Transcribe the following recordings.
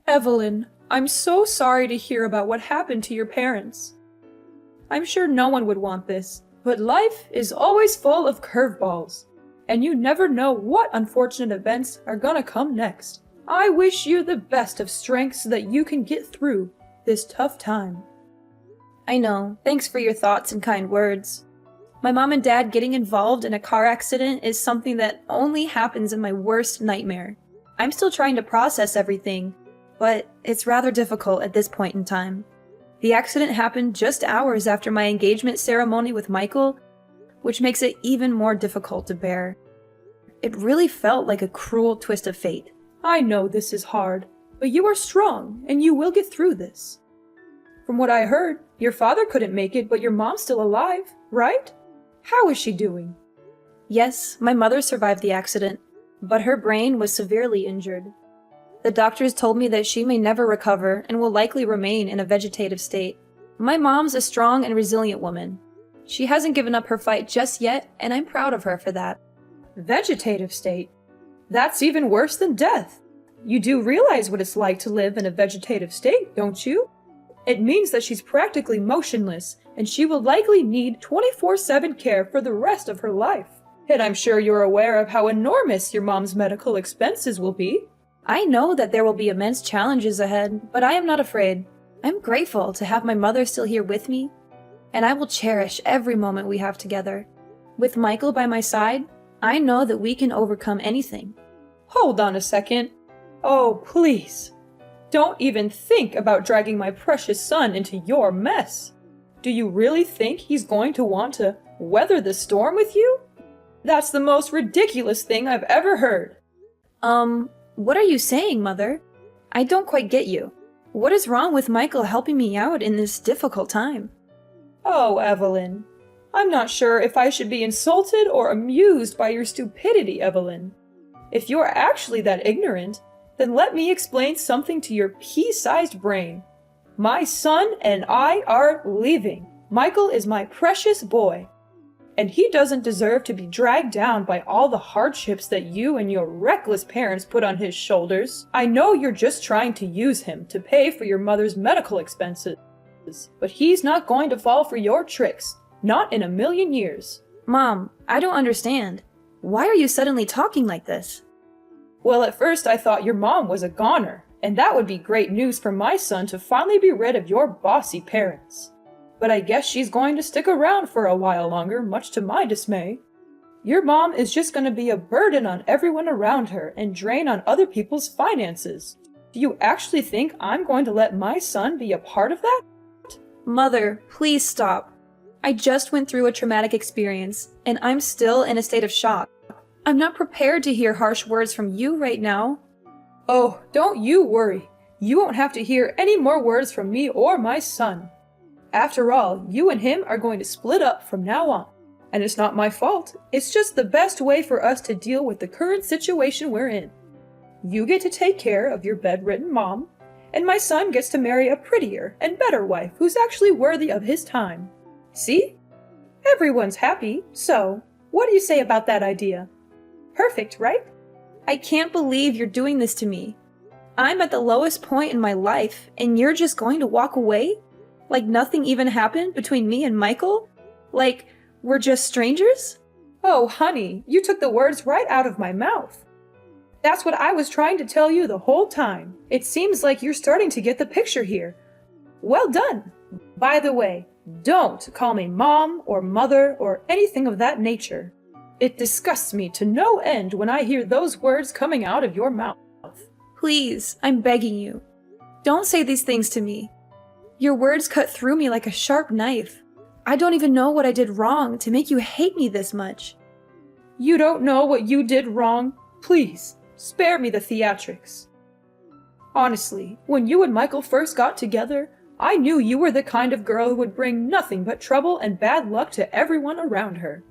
Evelyn, I'm so sorry to hear about what happened to your parents. I'm sure no one would want this, but life is always full of curveballs, and you never know what unfortunate events are gonna come next. I wish you the best of strength so that you can get through this tough time. I know. Thanks for your thoughts and kind words. My mom and dad getting involved in a car accident is something that only happens in my worst nightmare. I'm still trying to process everything, but it's rather difficult at this point in time. The accident happened just hours after my engagement ceremony with Michael, which makes it even more difficult to bear. It really felt like a cruel twist of fate. I know this is hard, but you are strong, and you will get through this. From what I heard, your father couldn't make it, but your mom's still alive, right? How is she doing? Yes, my mother survived the accident, but her brain was severely injured. The doctors told me that she may never recover and will likely remain in a vegetative state. My mom's a strong and resilient woman. She hasn't given up her fight just yet, and I'm proud of her for that. Vegetative state? That's even worse than death. You do realize what it's like to live in a vegetative state, don't you? It means that she's practically motionless, and she will likely need 24/7 care for the rest of her life. And I'm sure you're aware of how enormous your mom's medical expenses will be. I know that there will be immense challenges ahead, but I am not afraid. I'm grateful to have my mother still here with me, and I will cherish every moment we have together. With Michael by my side, I know that we can overcome anything. Hold on a second. Oh, please. Don't even think about dragging my precious son into your mess. Do you really think he's going to want to weather the storm with you? That's the most ridiculous thing I've ever heard. What are you saying, Mother? I don't quite get you. What is wrong with Michael helping me out in this difficult time? Oh, Evelyn. I'm not sure if I should be insulted or amused by your stupidity, Evelyn. If you're actually that ignorant, then let me explain something to your pea-sized brain. My son and I are leaving. Michael is my precious boy, and he doesn't deserve to be dragged down by all the hardships that you and your reckless parents put on his shoulders. I know you're just trying to use him to pay for your mother's medical expenses, but he's not going to fall for your tricks. Not in a million years. Mom, I don't understand. Why are you suddenly talking like this? Well, at first I thought your mom was a goner, and that would be great news for my son to finally be rid of your bossy parents. But I guess she's going to stick around for a while longer, much to my dismay. Your mom is just going to be a burden on everyone around her and drain on other people's finances. Do you actually think I'm going to let my son be a part of that? Mother, please stop. I just went through a traumatic experience, and I'm still in a state of shock. I'm not prepared to hear harsh words from you right now. Oh, don't you worry. You won't have to hear any more words from me or my son. After all, you and him are going to split up from now on. And it's not my fault. It's just the best way for us to deal with the current situation we're in. You get to take care of your bedridden mom, and my son gets to marry a prettier and better wife who's actually worthy of his time. See? Everyone's happy, so what do you say about that idea? Perfect, right? I can't believe you're doing this to me. I'm at the lowest point in my life, and you're just going to walk away? Like nothing even happened between me and Michael? Like we're just strangers? Oh, honey, you took the words right out of my mouth. That's what I was trying to tell you the whole time. It seems like you're starting to get the picture here. Well done. By the way, don't call me mom or mother or anything of that nature. It disgusts me to no end when I hear those words coming out of your mouth. Please, I'm begging you. Don't say these things to me. Your words cut through me like a sharp knife. I don't even know what I did wrong to make you hate me this much. You don't know what you did wrong? Please, spare me the theatrics. Honestly, when you and Michael first got together, I knew you were the kind of girl who would bring nothing but trouble and bad luck to everyone around her.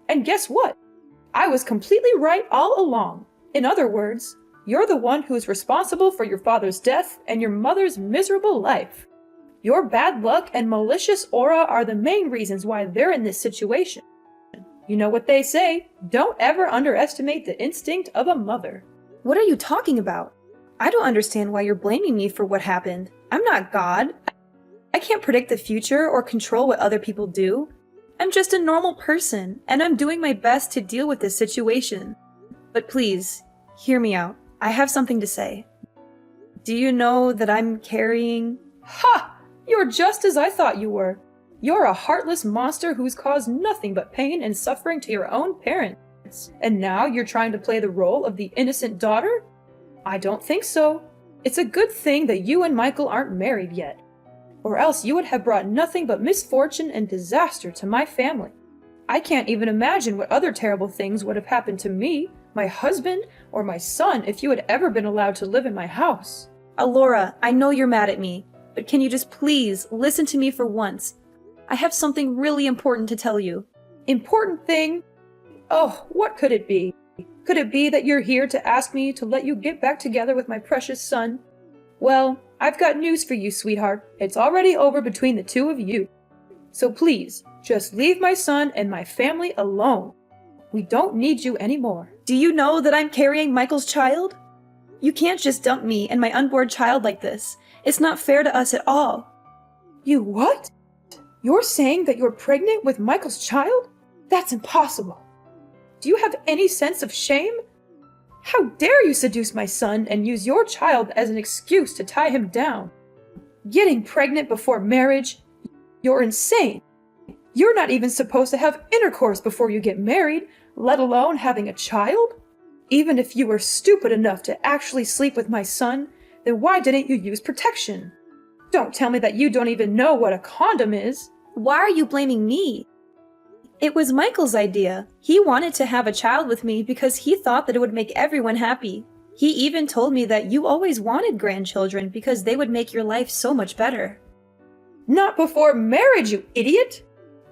And guess what? I was completely right all along. In other words, you're the one who is responsible for your father's death and your mother's miserable life. Your bad luck and malicious aura are the main reasons why they're in this situation. You know what they say, don't ever underestimate the instinct of a mother. What are you talking about? I don't understand why you're blaming me for what happened. I'm not God. I can't predict the future or control what other people do. I'm just a normal person, and I'm doing my best to deal with this situation. But please, hear me out. I have something to say. Do you know that I'm carrying... Ha! You're just as I thought you were. You're a heartless monster who's caused nothing but pain and suffering to your own parents. And now you're trying to play the role of the innocent daughter? I don't think so. It's a good thing that you and Michael aren't married yet, or else you would have brought nothing but misfortune and disaster to my family. I can't even imagine what other terrible things would have happened to me, my husband, or my son if you had ever been allowed to live in my house. Alora, I know you're mad at me, but can you just please listen to me for once? I have something really important to tell you. Important thing? Oh, what could it be? Could it be that you're here to ask me to let you get back together with my precious son? Well, I've got news for you, sweetheart. It's already over between the two of you. So please, just leave my son and my family alone. We don't need you anymore. Do you know that I'm carrying Michael's child? You can't just dump me and my unborn child like this. It's not fair to us at all. You what? You're saying that you're pregnant with Michael's child? That's impossible. Do you have any sense of shame? How dare you seduce my son and use your child as an excuse to tie him down? Getting pregnant before marriage? You're insane. You're not even supposed to have intercourse before you get married, let alone having a child? Even if you were stupid enough to actually sleep with my son, then why didn't you use protection? Don't tell me that you don't even know what a condom is. Why are you blaming me? It was Michael's idea. He wanted to have a child with me because he thought that it would make everyone happy. He even told me that you always wanted grandchildren because they would make your life so much better. Not before marriage, you idiot!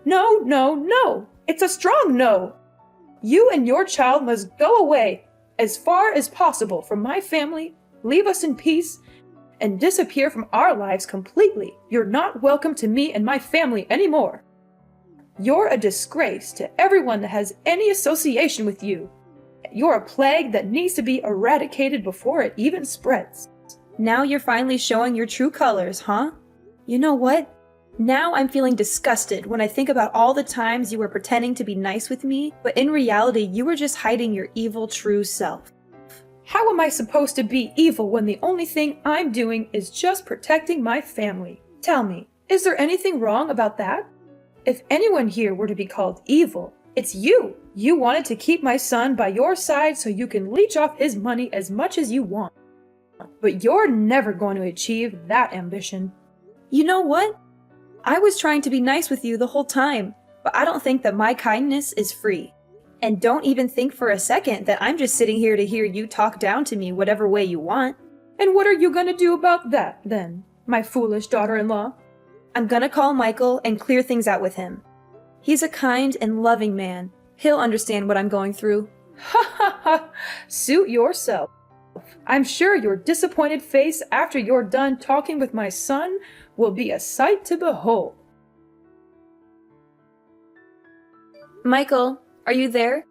No, no, no! It's a strong no! You and your child must go away as far as possible from my family, leave us in peace, and disappear from our lives completely. You're not welcome to me and my family anymore. You're a disgrace to everyone that has any association with you. You're a plague that needs to be eradicated before it even spreads. Now you're finally showing your true colors, huh? You know what? Now I'm feeling disgusted when I think about all the times you were pretending to be nice with me, but in reality you were just hiding your evil true self. How am I supposed to be evil when the only thing I'm doing is just protecting my family? Tell me, is there anything wrong about that? If anyone here were to be called evil, it's you. You wanted to keep my son by your side so you can leech off his money as much as you want. But you're never going to achieve that ambition. You know what? I was trying to be nice with you the whole time, but I don't think that my kindness is free. And don't even think for a second that I'm just sitting here to hear you talk down to me whatever way you want. And what are you gonna do about that, then, my foolish daughter-in-law? I'm gonna call Michael and clear things out with him. He's a kind and loving man. He'll understand what I'm going through. Ha ha ha! Suit yourself. I'm sure your disappointed face after you're done talking with my son will be a sight to behold. Michael, are you there?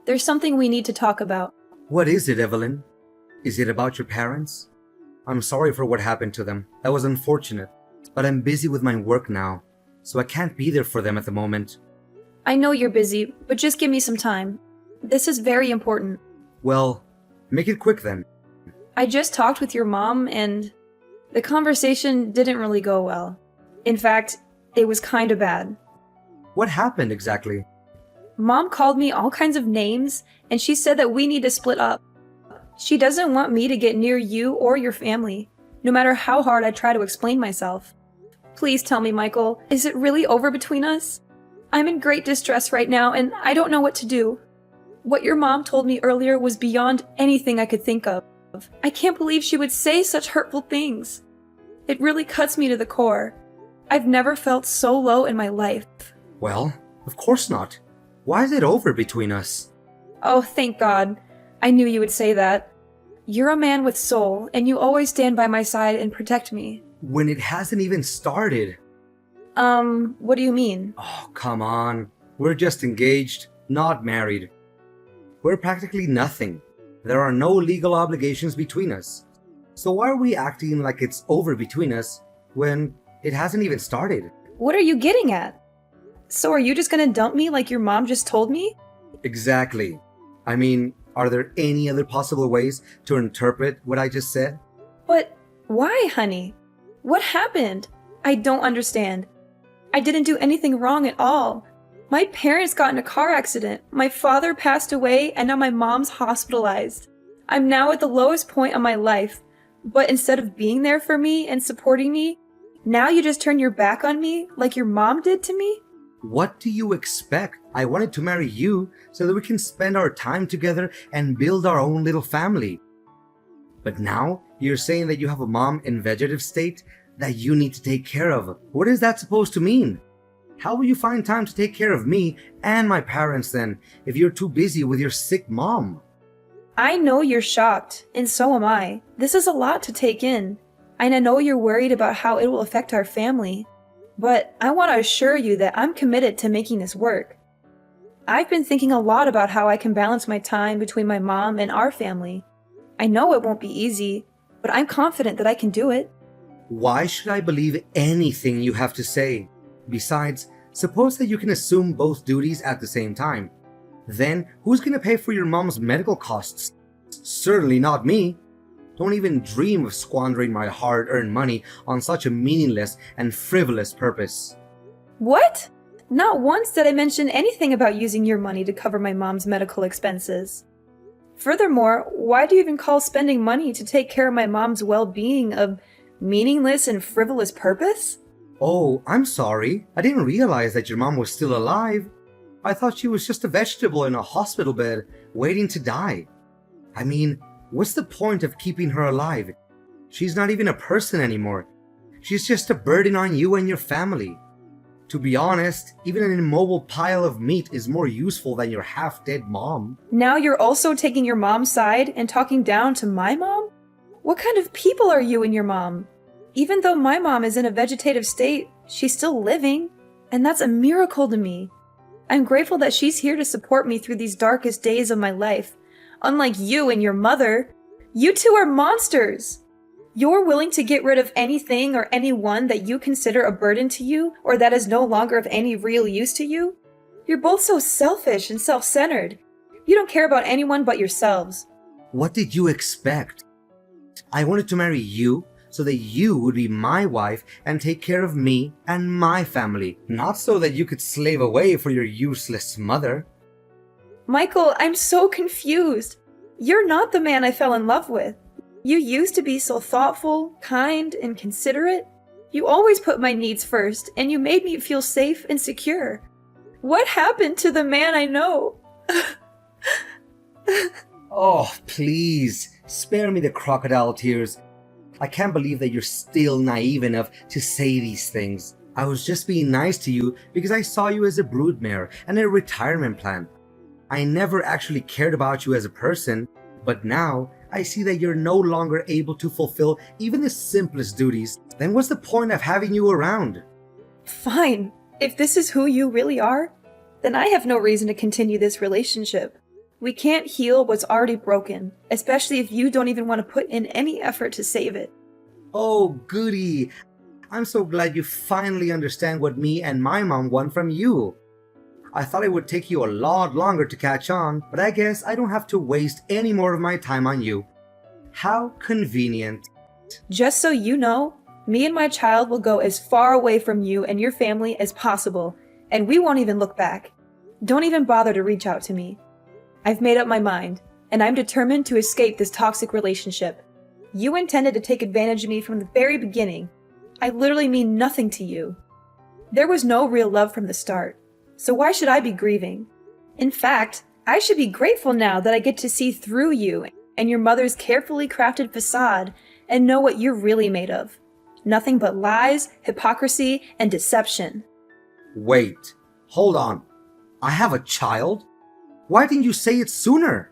There's something we need to talk about. What is it, Evelyn? Is it about your parents? I'm sorry for what happened to them. That was unfortunate. But I'm busy with my work now, so I can't be there for them at the moment. I know you're busy, but just give me some time. This is very important. Well, make it quick then. I just talked with your mom, and the conversation didn't really go well. In fact, it was kinda bad. What happened exactly? Mom called me all kinds of names, and she said that we need to split up. She doesn't want me to get near you or your family, no matter how hard I try to explain myself. Please tell me, Michael, is it really over between us? I'm in great distress right now, and I don't know what to do. What your mom told me earlier was beyond anything I could think of. I can't believe she would say such hurtful things. It really cuts me to the core. I've never felt so low in my life. Well, of course not. Why is it over between us? Oh, thank God. I knew you would say that. You're a man with soul, and you always stand by my side and protect me. When it hasn't even started. What do you mean? Oh, come on. We're just engaged, not married. We're practically nothing. There are no legal obligations between us. So why are we acting like it's over between us when it hasn't even started? What are you getting at? So are you just gonna dump me like your mom just told me? Exactly. I mean, are there any other possible ways to interpret what I just said? But why, honey? What happened? I don't understand. I didn't do anything wrong at all. My parents got in a car accident. My father passed away, and now my mom's hospitalized. I'm now at the lowest point of my life. But instead of being there for me and supporting me, now you just turn your back on me like your mom did to me? What do you expect? I wanted to marry you so that we can spend our time together and build our own little family. But now you're saying that you have a mom in vegetative state that you need to take care of. What is that supposed to mean? How will you find time to take care of me and my parents then if you're too busy with your sick mom? I know you're shocked, and so am I. This is a lot to take in, and I know you're worried about how it will affect our family. But I want to assure you that I'm committed to making this work. I've been thinking a lot about how I can balance my time between my mom and our family. I know it won't be easy, but I'm confident that I can do it. Why should I believe anything you have to say? Besides, suppose that you can assume both duties at the same time. Then, who's gonna pay for your mom's medical costs? Certainly not me. Don't even dream of squandering my hard-earned money on such a meaningless and frivolous purpose. What? Not once did I mention anything about using your money to cover my mom's medical expenses. Furthermore, why do you even call spending money to take care of my mom's well-being a meaningless and frivolous purpose? Oh, I'm sorry. I didn't realize that your mom was still alive. I thought she was just a vegetable in a hospital bed waiting to die. I mean, what's the point of keeping her alive? She's not even a person anymore. She's just a burden on you and your family. To be honest, even an immobile pile of meat is more useful than your half-dead mom. Now you're also taking your mom's side and talking down to my mom? What kind of people are you and your mom? Even though my mom is in a vegetative state, she's still living, and that's a miracle to me. I'm grateful that she's here to support me through these darkest days of my life. Unlike you and your mother, you two are monsters. You're willing to get rid of anything or anyone that you consider a burden to you or that is no longer of any real use to you. You're both so selfish and self-centered. You don't care about anyone but yourselves. What did you expect? I wanted to marry you so that you would be my wife and take care of me and my family, not so that you could slave away for your useless mother. Michael, I'm so confused. You're not the man I fell in love with. You used to be so thoughtful, kind, and considerate. You always put my needs first, and you made me feel safe and secure. What happened to the man I know? Oh, please, spare me the crocodile tears. I can't believe that you're still naive enough to say these things. I was just being nice to you because I saw you as a broodmare and a retirement plan. I never actually cared about you as a person, but now I see that you're no longer able to fulfill even the simplest duties. Then what's the point of having you around? Fine. If this is who you really are, then I have no reason to continue this relationship. We can't heal what's already broken, especially if you don't even want to put in any effort to save it. Oh, goody. I'm so glad you finally understand what me and my mom want from you. I thought it would take you a lot longer to catch on, but I guess I don't have to waste any more of my time on you. How convenient. Just so you know, me and my child will go as far away from you and your family as possible, and we won't even look back. Don't even bother to reach out to me. I've made up my mind, and I'm determined to escape this toxic relationship. You intended to take advantage of me from the very beginning. I literally mean nothing to you. There was no real love from the start, so why should I be grieving? In fact, I should be grateful now that I get to see through you and your mother's carefully crafted facade and know what you're really made of. Nothing but lies, hypocrisy, and deception. Wait, hold on. I have a child? Why didn't you say it sooner?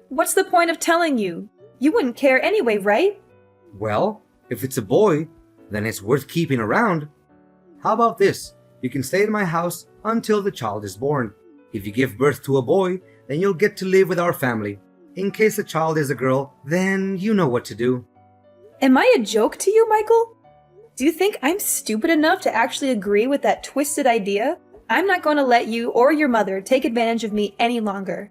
What's the point of telling you? You wouldn't care anyway, right? Well, if it's a boy, then it's worth keeping around. How about this? You can stay in my house until the child is born. If you give birth to a boy, then you'll get to live with our family. In case the child is a girl, then you know what to do. Am I a joke to you, Michael? Do you think I'm stupid enough to actually agree with that twisted idea? I'm not going to let you or your mother take advantage of me any longer.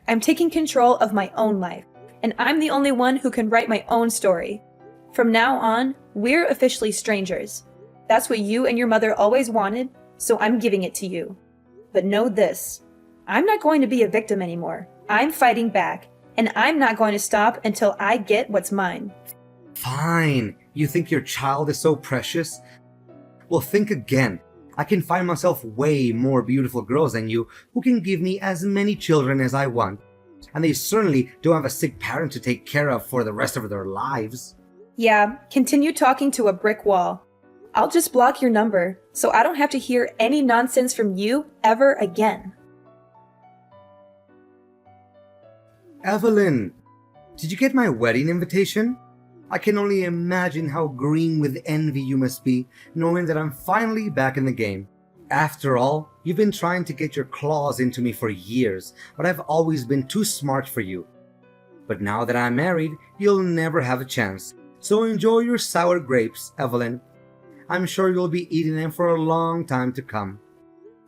I'm taking control of my own life, and I'm the only one who can write my own story. From now on, we're officially strangers. That's what you and your mother always wanted, so I'm giving it to you. But know this, I'm not going to be a victim anymore. I'm fighting back, and I'm not going to stop until I get what's mine. Fine. You think your child is so precious? Well, think again. I can find myself way more beautiful girls than you who can give me as many children as I want. And they certainly don't have a sick parent to take care of for the rest of their lives. Yeah, continue talking to a brick wall. I'll just block your number, so I don't have to hear any nonsense from you ever again. Evelyn, did you get my wedding invitation? I can only imagine how green with envy you must be, knowing that I'm finally back in the game. After all, you've been trying to get your claws into me for years, but I've always been too smart for you. But now that I'm married, you'll never have a chance. So enjoy your sour grapes, Evelyn. I'm sure you'll be eating them for a long time to come.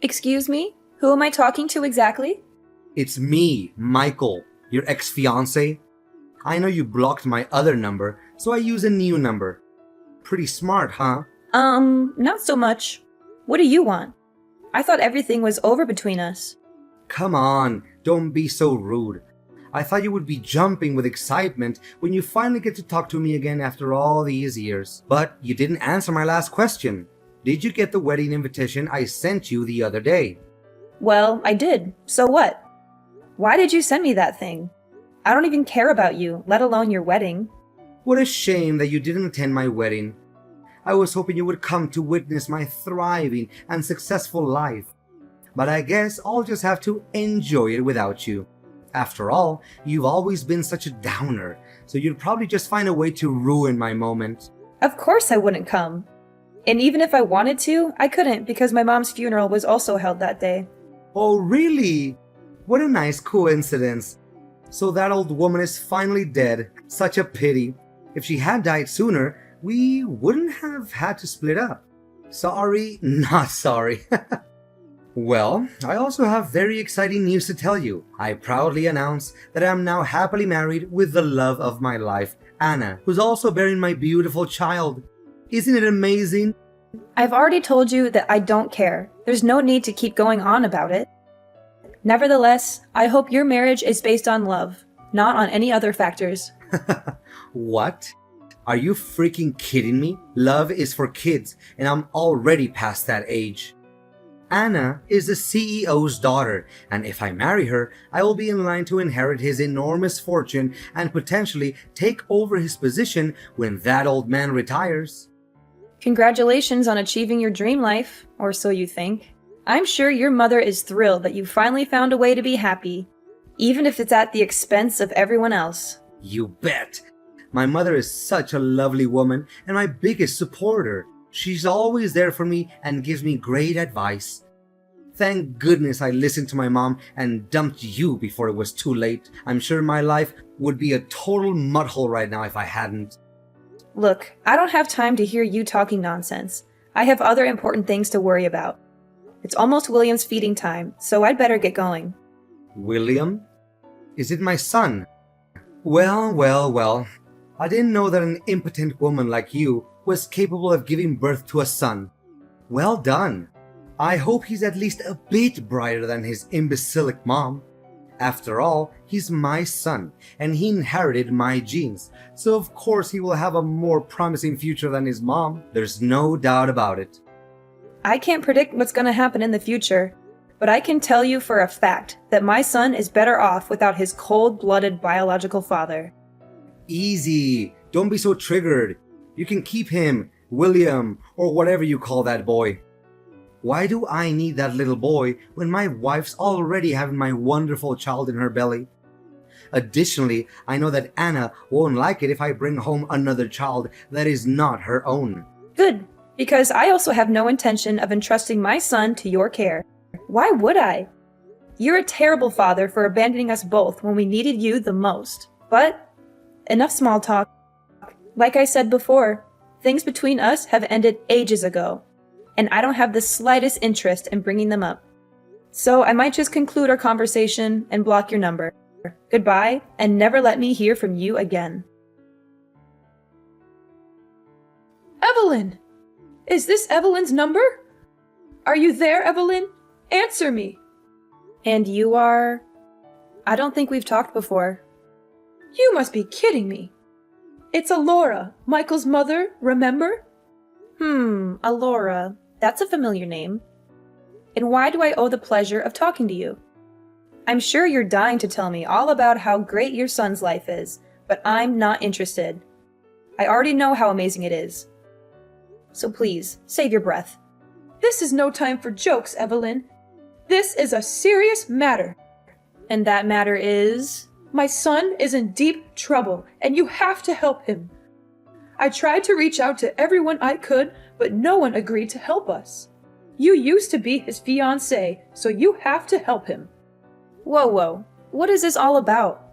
Excuse me? Who am I talking to exactly? It's me, Michael, your ex-fiancé. I know you blocked my other number, so I use a new number. Pretty smart, huh? Not so much. What do you want? I thought everything was over between us. Come on, don't be so rude. I thought you would be jumping with excitement when you finally get to talk to me again after all these years. But you didn't answer my last question. Did you get the wedding invitation I sent you the other day? Well, I did. So what? Why did you send me that thing? I don't even care about you, let alone your wedding. What a shame that you didn't attend my wedding. I was hoping you would come to witness my thriving and successful life. But I guess I'll just have to enjoy it without you. After all, you've always been such a downer, so you'd probably just find a way to ruin my moment. Of course I wouldn't come. And even if I wanted to, I couldn't because my mom's funeral was also held that day. Oh, really? What a nice coincidence. So that old woman is finally dead. Such a pity. If she had died sooner, we wouldn't have had to split up. Sorry, not sorry. Well, I also have very exciting news to tell you. I proudly announce that I am now happily married with the love of my life, Anna, who's also bearing my beautiful child. Isn't it amazing? I've already told you that I don't care. There's no need to keep going on about it. Nevertheless, I hope your marriage is based on love, not on any other factors. What? Are you freaking kidding me? Love is for kids, and I'm already past that age. Anna is the CEO's daughter, and if I marry her, I will be in line to inherit his enormous fortune and potentially take over his position when that old man retires. Congratulations on achieving your dream life, or so you think. I'm sure your mother is thrilled that you finally found a way to be happy, even if it's at the expense of everyone else. You bet! My mother is such a lovely woman and my biggest supporter. She's always there for me and gives me great advice. Thank goodness I listened to my mom and dumped you before it was too late. I'm sure my life would be a total mudhole right now if I hadn't. Look, I don't have time to hear you talking nonsense. I have other important things to worry about. It's almost William's feeding time, so I'd better get going. William? Is it my son? Well. I didn't know that an impotent woman like you was capable of giving birth to a son. Well done. I hope he's at least a bit brighter than his imbecilic mom. After all, he's my son, and he inherited my genes, so of course he will have a more promising future than his mom. There's no doubt about it. I can't predict what's going to happen in the future, but I can tell you for a fact that my son is better off without his cold-blooded biological father. Easy. Don't be so triggered. You can keep him, William, or whatever you call that boy. Why do I need that little boy when my wife's already having my wonderful child in her belly? Additionally, I know that Anna won't like it if I bring home another child that is not her own. Good, because I also have no intention of entrusting my son to your care. Why would I? You're a terrible father for abandoning us both when we needed you the most. But enough small talk. Like I said before, things between us have ended ages ago, and I don't have the slightest interest in bringing them up. So I might just conclude our conversation and block your number. Goodbye, and never let me hear from you again. Evelyn! Is this Evelyn's number? Are you there, Evelyn? Answer me! And you are? I don't think we've talked before. You must be kidding me. It's Alora, Michael's mother, remember? Alora. That's a familiar name. And why do I owe the pleasure of talking to you? I'm sure you're dying to tell me all about how great your son's life is, but I'm not interested. I already know how amazing it is. So please, save your breath. This is no time for jokes, Evelyn. This is a serious matter. And that matter is? My son is in deep trouble, and you have to help him. I tried to reach out to everyone I could, but no one agreed to help us. You used to be his fiancé, so you have to help him. Whoa. What is this all about?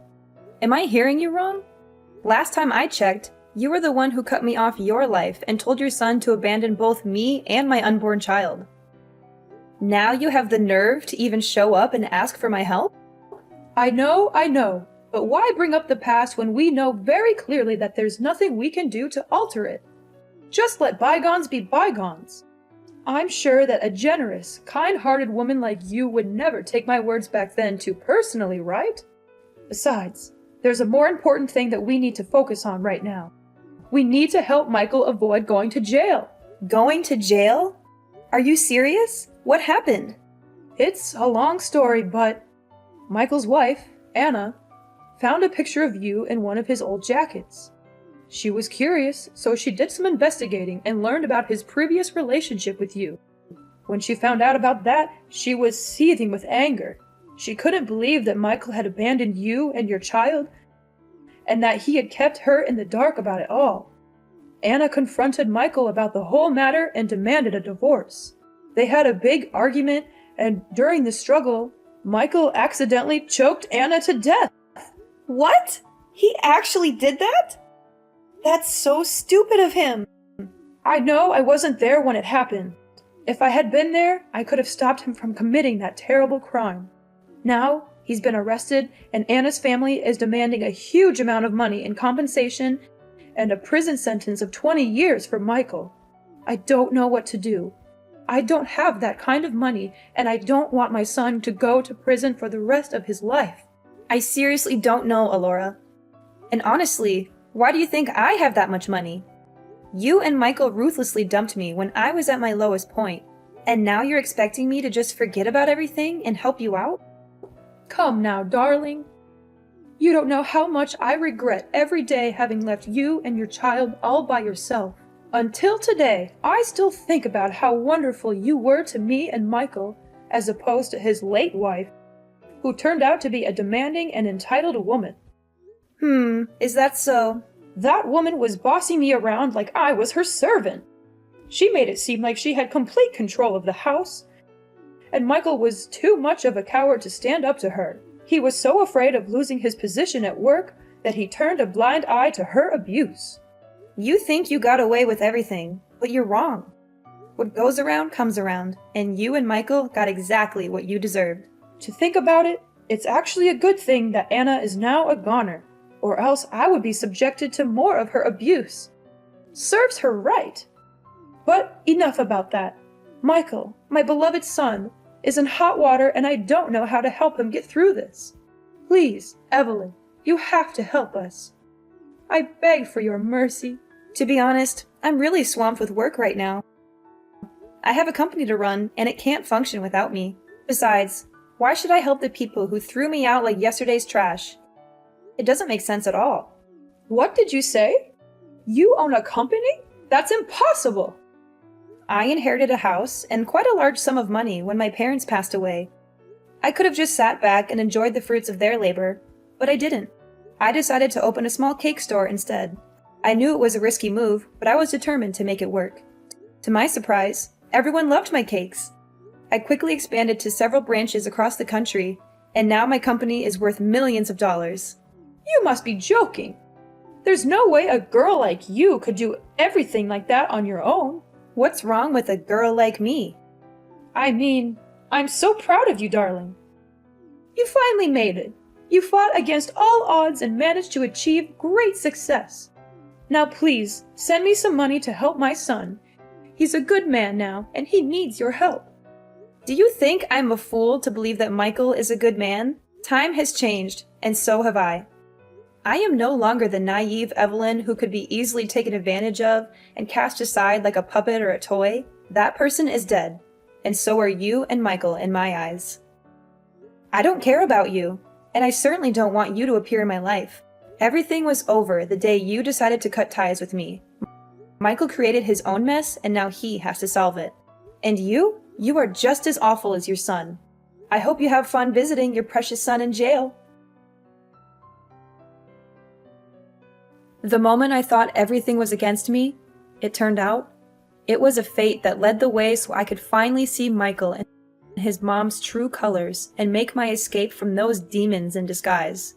Am I hearing you wrong? Last time I checked, you were the one who cut me off your life and told your son to abandon both me and my unborn child. Now you have the nerve to even show up and ask for my help? I know, but why bring up the past when we know very clearly that there's nothing we can do to alter it? Just let bygones be bygones. I'm sure that a generous, kind-hearted woman like you would never take my words back then too personally, right? Besides, there's a more important thing that we need to focus on right now. We need to help Michael avoid going to jail. Going to jail? Are you serious? What happened? It's a long story, but Michael's wife, Anna, found a picture of you in one of his old jackets. She was curious, so she did some investigating and learned about his previous relationship with you. When she found out about that, she was seething with anger. She couldn't believe that Michael had abandoned you and your child, and that he had kept her in the dark about it all. Anna confronted Michael about the whole matter and demanded a divorce. They had a big argument, and during the struggle, Michael accidentally choked Anna to death. What? He actually did that? That's so stupid of him. I know I wasn't there when it happened. If I had been there, I could have stopped him from committing that terrible crime. Now, he's been arrested, and Anna's family is demanding a huge amount of money in compensation and a prison sentence of 20 years for Michael. I don't know what to do. I don't have that kind of money, and I don't want my son to go to prison for the rest of his life. I seriously don't know, Alora. And honestly, why do you think I have that much money? You and Michael ruthlessly dumped me when I was at my lowest point, and now you're expecting me to just forget about everything and help you out? Come now, darling. You don't know how much I regret every day having left you and your child all by yourself. Until today, I still think about how wonderful you were to me and Michael, as opposed to his late wife, who turned out to be a demanding and entitled woman. Is that so? That woman was bossing me around like I was her servant. She made it seem like she had complete control of the house, and Michael was too much of a coward to stand up to her. He was so afraid of losing his position at work that he turned a blind eye to her abuse. You think you got away with everything, but you're wrong. What goes around comes around, and you and Michael got exactly what you deserved. To think about it, it's actually a good thing that Anna is now a goner, or else I would be subjected to more of her abuse. Serves her right. But enough about that. Michael, my beloved son, is in hot water, and I don't know how to help him get through this. Please, Evelyn, you have to help us. I beg for your mercy. To be honest, I'm really swamped with work right now. I have a company to run, and it can't function without me. Besides, why should I help the people who threw me out like yesterday's trash? It doesn't make sense at all. What did you say? You own a company? That's impossible! I inherited a house and quite a large sum of money when my parents passed away. I could have just sat back and enjoyed the fruits of their labor, but I didn't. I decided to open a small cake store instead. I knew it was a risky move, but I was determined to make it work. To my surprise, everyone loved my cakes. I quickly expanded to several branches across the country, and now my company is worth millions of dollars. You must be joking. There's no way a girl like you could do everything like that on your own. What's wrong with a girl like me? I mean, I'm so proud of you, darling. You finally made it. You fought against all odds and managed to achieve great success. Now please, send me some money to help my son. He's a good man now, and he needs your help. Do you think I'm a fool to believe that Michael is a good man? Time has changed, and so have I. I am no longer the naive Evelyn who could be easily taken advantage of and cast aside like a puppet or a toy. That person is dead, and so are you and Michael in my eyes. I don't care about you, and I certainly don't want you to appear in my life. Everything was over the day you decided to cut ties with me. Michael created his own mess, and now he has to solve it. And you are just as awful as your son. I hope you have fun visiting your precious son in jail. The moment I thought everything was against me, it turned out, it was a fate that led the way so I could finally see Michael in his mom's true colors and make my escape from those demons in disguise.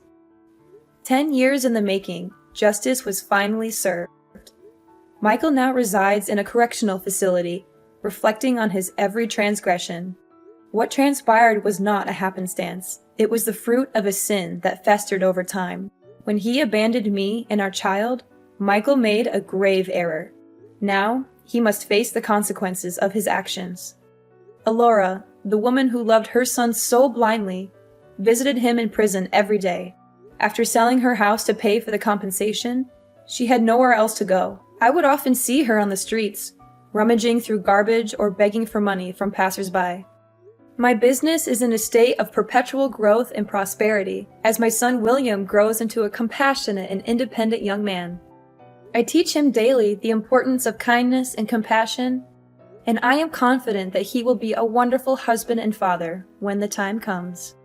10 years in the making, justice was finally served. Michael now resides in a correctional facility, reflecting on his every transgression. What transpired was not a happenstance. It was the fruit of a sin that festered over time. When he abandoned me and our child, Michael made a grave error. Now, he must face the consequences of his actions. Alora, the woman who loved her son so blindly, visited him in prison every day. After selling her house to pay for the compensation, she had nowhere else to go. I would often see her on the streets, rummaging through garbage or begging for money from passers-by. My business is in a state of perpetual growth and prosperity as my son William grows into a compassionate and independent young man. I teach him daily the importance of kindness and compassion, and I am confident that he will be a wonderful husband and father when the time comes.